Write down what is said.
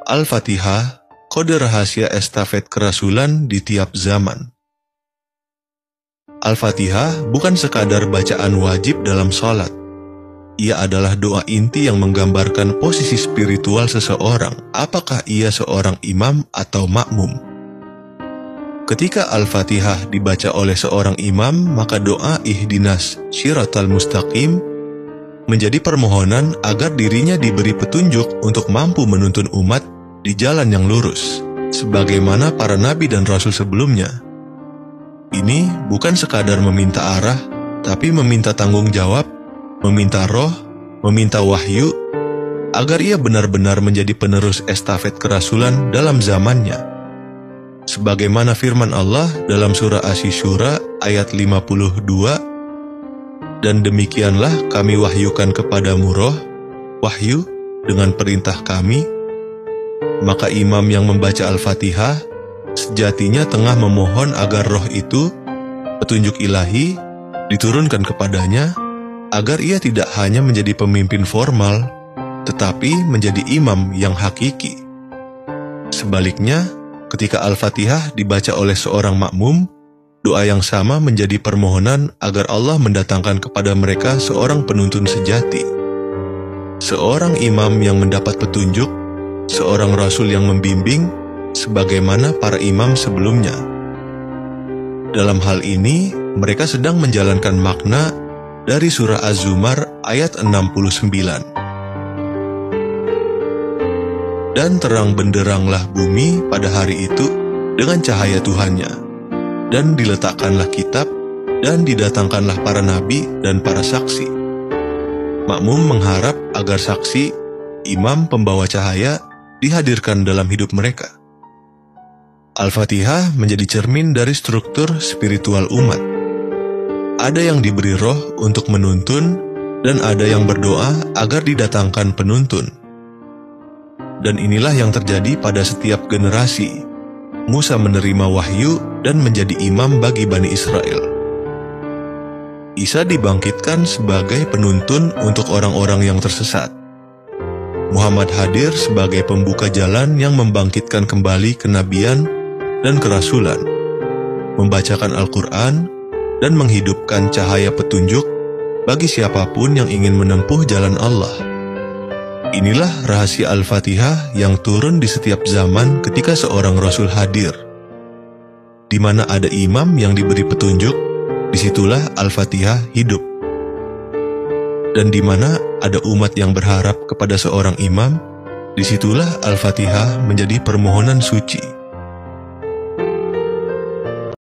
Al-Fatihah, kode rahasia estafet kerasulan di tiap zaman. Al-Fatihah bukan sekadar bacaan wajib dalam sholat. Ia adalah doa inti yang menggambarkan posisi spiritual seseorang, apakah ia seorang imam atau makmum. Ketika Al-Fatihah dibaca oleh seorang imam, maka doa ihdinas syiratal mustaqim menjadi permohonan agar dirinya diberi petunjuk untuk mampu menuntun umat di jalan yang lurus, sebagaimana para nabi dan rasul sebelumnya. Ini bukan sekadar meminta arah, tapi meminta tanggung jawab, meminta roh, meminta wahyu, agar ia benar-benar menjadi penerus estafet kerasulan dalam zamannya. Sebagaimana firman Allah dalam surah Asy-Syura ayat 52, dan demikianlah kami wahyukan kepadamu roh, wahyu, dengan perintah kami. Maka imam yang membaca Al-Fatihah sejatinya tengah memohon agar roh itu, petunjuk ilahi, diturunkan kepadanya, agar ia tidak hanya menjadi pemimpin formal, tetapi menjadi imam yang hakiki. Sebaliknya, ketika Al-Fatihah dibaca oleh seorang makmum, doa yang sama menjadi permohonan agar Allah mendatangkan kepada mereka seorang penuntun sejati. Seorang imam yang mendapat petunjuk, seorang rasul yang membimbing, sebagaimana para imam sebelumnya. Dalam hal ini, mereka sedang menjalankan makna dari surah Az-Zumar ayat 69. Dan terang benderanglah bumi pada hari itu dengan cahaya Tuhannya, dan diletakkanlah kitab, dan didatangkanlah para nabi dan para saksi. Makmum mengharap agar saksi, imam pembawa cahaya, dihadirkan dalam hidup mereka. Al-Fatihah menjadi cermin dari struktur spiritual umat. Ada yang diberi roh untuk menuntun, dan ada yang berdoa agar didatangkan penuntun. Dan inilah yang terjadi pada setiap generasi. Musa menerima wahyu dan menjadi imam bagi Bani Israel. Isa dibangkitkan sebagai penuntun untuk orang-orang yang tersesat. Muhammad hadir sebagai pembuka jalan yang membangkitkan kembali kenabian dan kerasulan, membacakan Al-Quran, dan menghidupkan cahaya petunjuk bagi siapapun yang ingin menempuh jalan Allah. Inilah rahasia Al-Fatihah yang turun di setiap zaman ketika seorang rasul hadir. Di mana ada imam yang diberi petunjuk, disitulah Al-Fatihah hidup. Dan di mana ada umat yang berharap kepada seorang imam, disitulah Al-Fatihah menjadi permohonan suci.